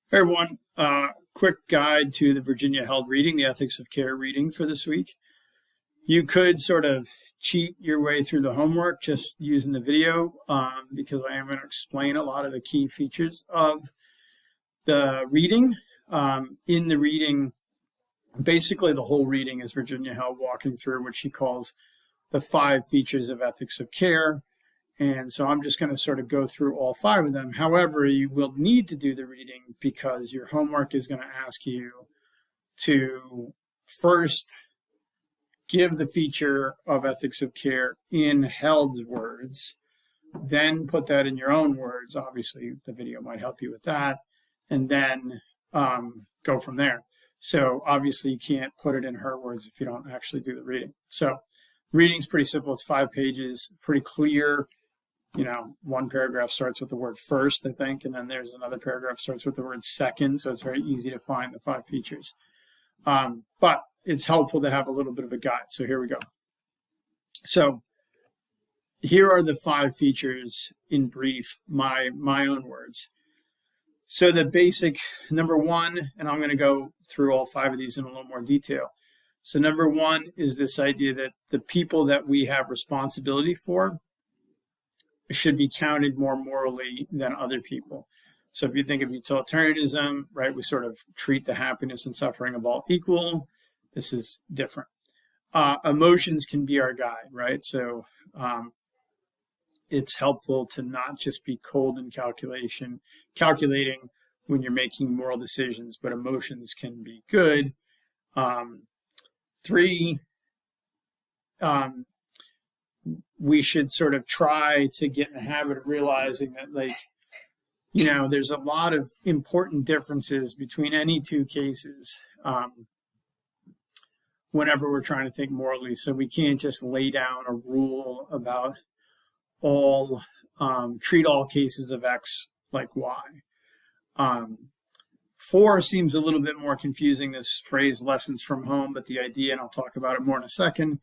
Hey everyone, quick guide to the Virginia Held reading, the Ethics of Care reading for this week. You could sort of cheat your way through the homework just using the video because I am going to explain a lot of the key features of the reading. In the reading, basically the whole reading is Virginia Held walking through what she calls the 5 features of ethics of care. And so I'm just going to sort of go through all 5 of them. However, you will need to do the reading because your homework is going to ask you to first give the feature of ethics of care in Held's words, then put that in your own words. Obviously, the video might help you with that, and then go from there. So obviously, you can't put it in her words if you don't actually do the reading. So reading's pretty simple. It's 5 pages, pretty clear. One paragraph starts with the word first, I think, and then there's another paragraph starts with the word second, so it's very easy to find the 5 features. But it's helpful to have a little bit of a guide. So here we go. So here are the 5 features in brief, my own words. So the basic number 1, and I'm going to go through all 5 of these in a little more detail. So number 1 is this idea that the people that we have responsibility for should be counted more morally than other people. So if you think of utilitarianism, right, we sort of treat the happiness and suffering of all equal. This is different. Emotions can be our guide, right? So it's helpful to not just be cold in calculating when you're making moral decisions, but emotions can be good. 3, we should sort of try to get in the habit of realizing that, there's a lot of important differences between any 2 cases whenever we're trying to think morally. So we can't just lay down a rule about treat all cases of X like Y. 4 seems a little bit more confusing, this phrase lessons from home, but the idea, and I'll talk about it more in a second,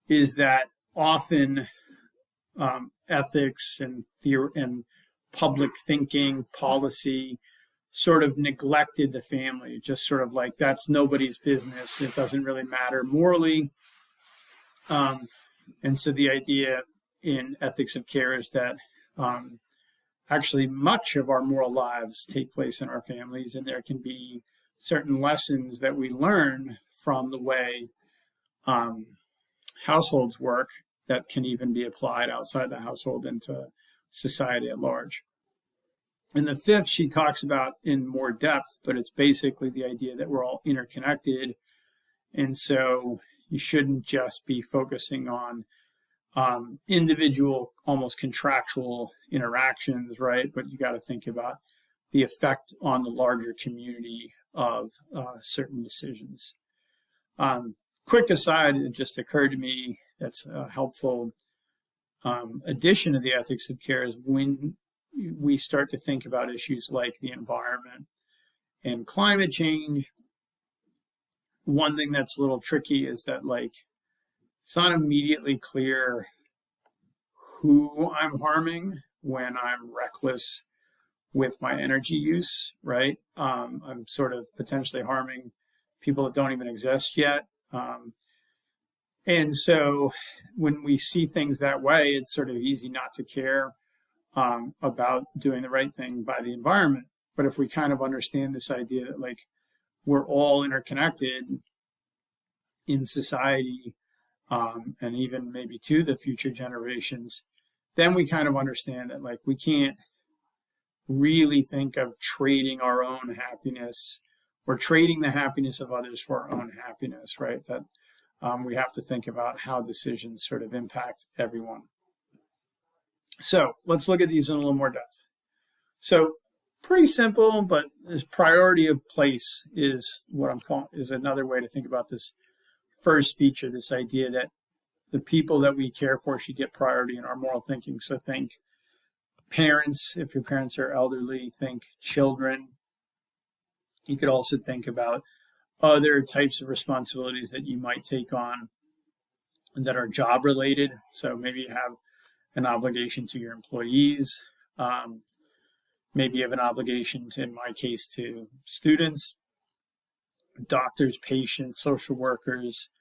is that often ethics and public thinking, policy, sort of neglected the family, just sort of like that's nobody's business. It doesn't really matter morally. And so the idea in ethics of care is that actually much of our moral lives take place in our families, and there can be certain lessons that we learn from the way households work that can even be applied outside the household into society at large. And the 5th she talks about in more depth, but it's basically the idea that we're all interconnected. And so you shouldn't just be focusing on individual, almost contractual interactions, right? But you got to think about the effect on the larger community of certain decisions. Quick aside, it just occurred to me that's a helpful addition to the ethics of care is when we start to think about issues like the environment and climate change. One thing that's a little tricky is that it's not immediately clear who I'm harming when I'm reckless with my energy use, right? I'm sort of potentially harming people that don't even exist yet. And so when we see things that way, it's sort of easy not to care about doing the right thing by the environment. But if we kind of understand this idea that we're all interconnected in society, and even maybe to the future generations, then we kind of understand that we can't really think of trading our own happiness or trading the happiness of others for our own happiness, right? That we have to think about how decisions sort of impact everyone. So let's look at these in a little more depth. So pretty simple, but this priority of place is what I'm calling, is another way to think about this first feature, this idea that the people that we care for should get priority in our moral thinking. So think parents, if your parents are elderly, think children. You could also think about other types of responsibilities that you might take on that are job related. So maybe you have an obligation to your employees. maybe you have an obligation to, in my case, to students, doctors, patients, social workers,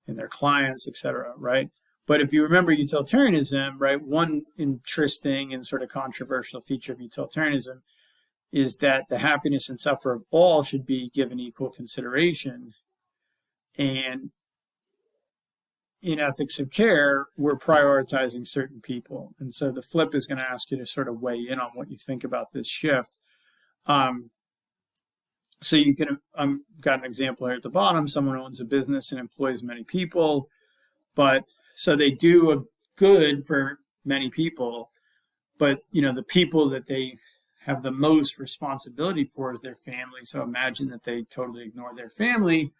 and their clients, etc., right? But if you remember utilitarianism, right, one interesting and sort of controversial feature of utilitarianism is that the happiness and suffer of all should be given equal consideration. And in ethics of care, we're prioritizing certain people. And so the flip is going to ask you to sort of weigh in on what you think about this shift. So you can, got an example here at the bottom. Someone owns a business and employs many people, but so they do a good for many people, but the people that they have the most responsibility for is their family. So imagine that they totally ignore their family.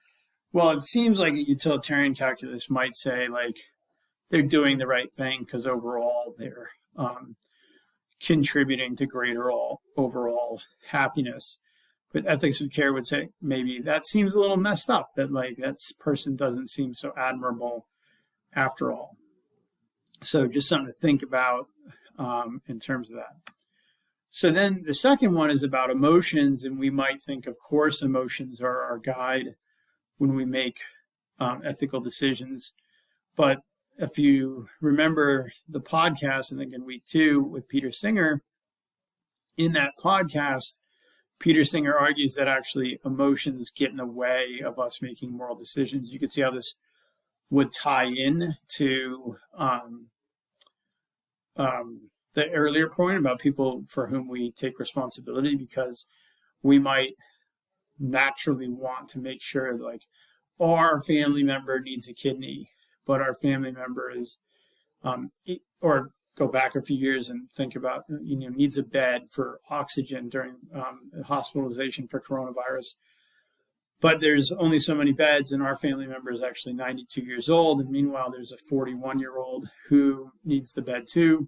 Well, it seems like a utilitarian calculus might say like they're doing the right thing because overall they're contributing to greater overall happiness. But ethics of care would say maybe that seems a little messed up, that like that person doesn't seem so admirable after all. So just something to think about in terms of that. So then the second one is about emotions, and we might think, of course, emotions are our guide when we make ethical decisions. But if you remember the podcast, I think in week 2 with Peter Singer, in that podcast, Peter Singer argues that actually emotions get in the way of us making moral decisions. You can see how this would tie in to the earlier point about people for whom we take responsibility, because we might naturally want to make sure like our family member needs a kidney, but our family member is, or go back a few years and think about, needs a bed for oxygen during hospitalization for coronavirus. But there's only so many beds, and our family member is actually 92 years old. And meanwhile, there's a 41-year-old who needs the bed too.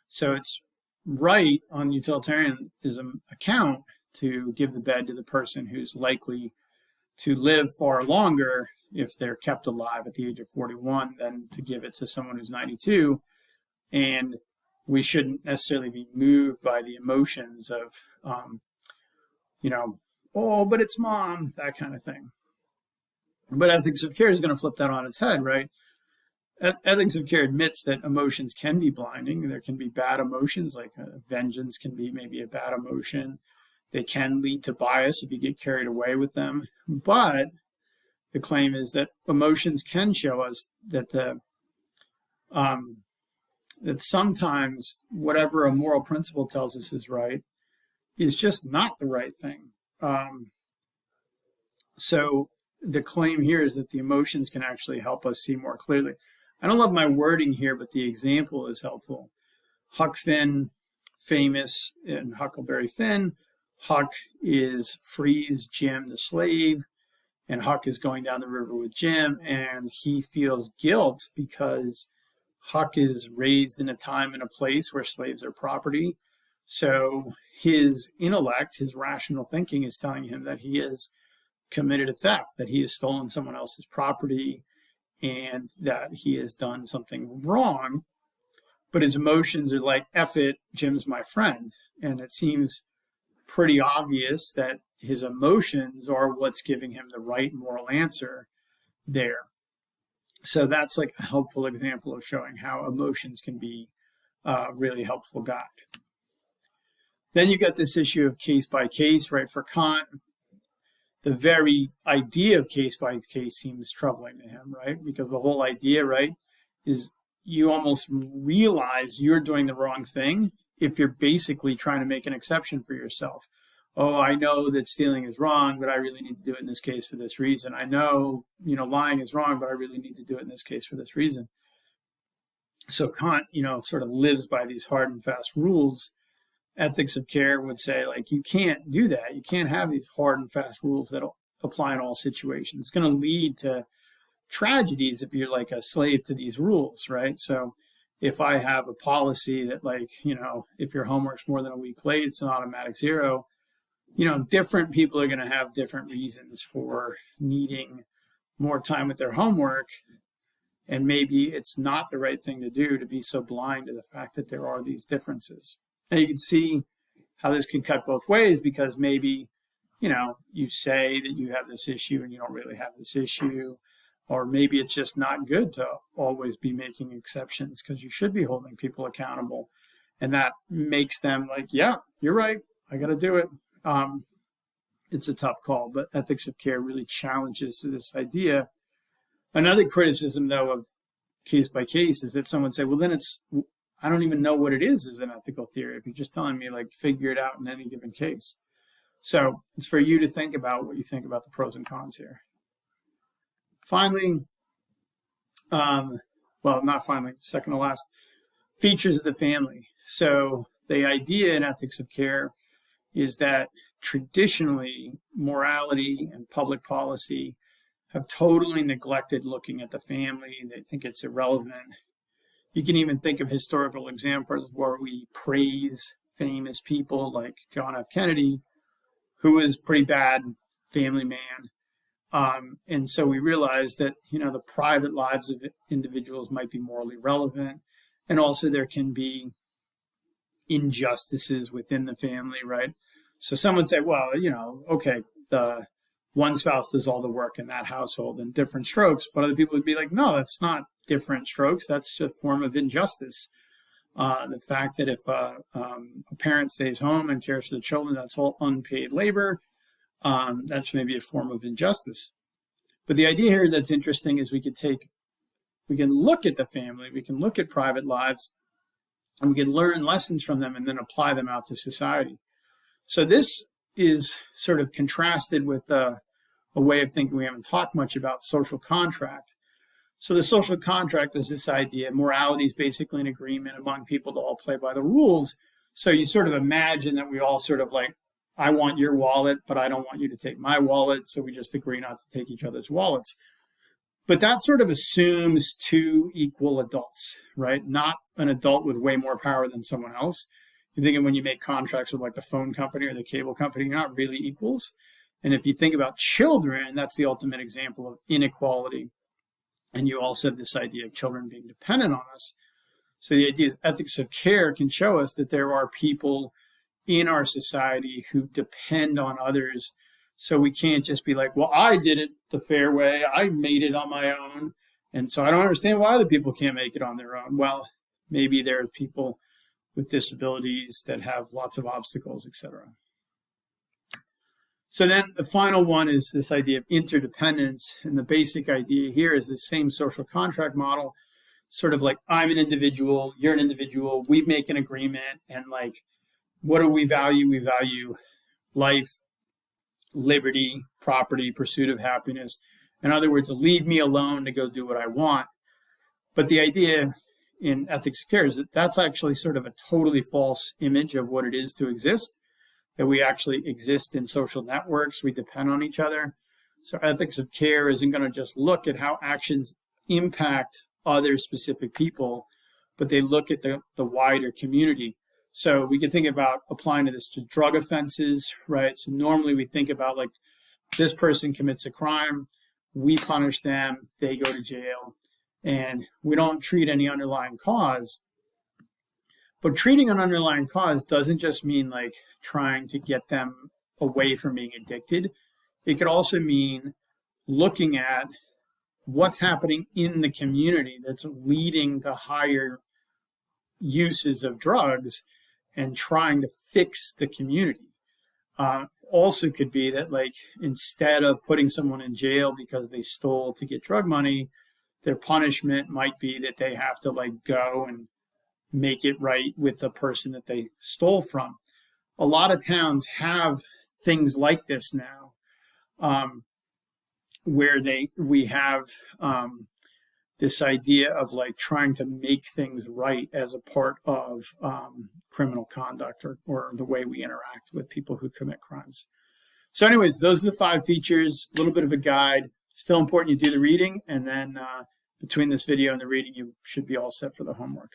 So it's right on utilitarianism account to give the bed to the person who's likely to live far longer if they're kept alive at the age of 41 than to give it to someone who's 92. And we shouldn't necessarily be moved by the emotions of, oh, but it's mom, that kind of thing. But ethics of care is going to flip that on its head, right? Ethics of care admits that emotions can be blinding. There can be bad emotions, like vengeance can be maybe a bad emotion. They can lead to bias if you get carried away with them. But the claim is that emotions can show us that that sometimes whatever a moral principle tells us is right is just not the right thing. So the claim here is that the emotions can actually help us see more clearly. I don't love my wording here, but the example is helpful. Huck Finn, famous in Huckleberry Finn. Huck frees Jim the slave, and Huck is going down the river with Jim, and he feels guilt because Huck is raised in a time and a place where slaves are property. So his intellect, his rational thinking is telling him that he has committed a theft, that he has stolen someone else's property, and that he has done something wrong. But his emotions are like, F it, Jim's my friend. And it seems pretty obvious that his emotions are what's giving him the right moral answer there. So that's like a helpful example of showing how emotions can be a really helpful guide. Then you get this issue of case by case, right? For Kant, the very idea of case by case seems troubling to him, right? Because the whole idea, right, is you almost realize you're doing the wrong thing if you're basically trying to make an exception for yourself. Oh, I know that stealing is wrong, but I really need to do it in this case for this reason. I know, lying is wrong, but I really need to do it in this case for this reason. So Kant, sort of lives by these hard and fast rules. Ethics of care would say, like, you can't do that. You can't have these hard and fast rules that apply in all situations. It's going to lead to tragedies if you're like a slave to these rules, right? So if I have a policy that, like, if your homework's more than a week late, it's an automatic 0, different people are going to have different reasons for needing more time with their homework. And maybe it's not the right thing to do to be so blind to the fact that there are these differences. Now you can see how this can cut both ways, because maybe, you say that you have this issue and you don't really have this issue, or maybe it's just not good to always be making exceptions, because you should be holding people accountable. And that makes them like, yeah, you're right, I got to do it. It's a tough call, but ethics of care really challenges this idea. Another criticism, though, of case by case is that someone say, well, then I don't even know what it is as an ethical theory if you're just telling me, like, figure it out in any given case. So it's for you to think about what you think about the pros and cons here. Finally, not finally, second to last, features of the family. So the idea in ethics of care is that traditionally morality and public policy have totally neglected looking at the family. They think it's irrelevant. You can even think of historical examples where we praise famous people like John F. Kennedy, who was a pretty bad family man. And so we realize that, the private lives of individuals might be morally relevant. And also there can be injustices within the family, right? So some would say, well, okay, the one spouse does all the work in that household in different strokes. But other people would be like, no, that's not different strokes. That's just a form of injustice. The fact that if a parent stays home and cares for the children, that's all unpaid labor. That's maybe a form of injustice. But the idea here that's interesting is we can look at the family, we can look at private lives, and we can learn lessons from them and then apply them out to society. So this is sort of contrasted with a way of thinking we haven't talked much about, social contract. So the social contract is this idea, morality is basically an agreement among people to all play by the rules. So you sort of imagine that we all sort of like, I want your wallet, but I don't want you to take my wallet, so we just agree not to take each other's wallets. But that sort of assumes two equal adults, right? Not an adult with way more power than someone else. You're thinking when you make contracts with like the phone company or the cable company, you're not really equals. And if you think about children, that's the ultimate example of inequality. And you also have this idea of children being dependent on us. So the idea is ethics of care can show us that there are people in our society who depend on others. So we can't just be like, well, I did it the fair way, I made it on my own, and so I don't understand why other people can't make it on their own. Well, maybe there are people with disabilities that have lots of obstacles, etc. So then the final one is this idea of interdependence. And the basic idea here is the same social contract model, sort of like I'm an individual, you're an individual, we make an agreement, and like, what do we value? We value life, liberty, property, pursuit of happiness. In other words, leave me alone to go do what I want. But the idea in ethics of care is that that's actually sort of a totally false image of what it is to exist, that we actually exist in social networks, we depend on each other. So ethics of care isn't going to just look at how actions impact other specific people, but they look at the wider community. So we can think about applying this to drug offenses, right? So normally we think about like this person commits a crime, we punish them, they go to jail, and we don't treat any underlying cause. But treating an underlying cause doesn't just mean like trying to get them away from being addicted. It could also mean looking at what's happening in the community that's leading to higher uses of drugs and trying to fix the community. Also could be that like instead of putting someone in jail because they stole to get drug money, their punishment might be that they have to like go and make it right with the person that they stole from. A lot of towns have things like this now, where we have this idea of like trying to make things right as a part of criminal conduct or the way we interact with people who commit crimes. So anyways, those are the 5 features, a little bit of a guide. Still important you do the reading, and then between this video and the reading, you should be all set for the homework.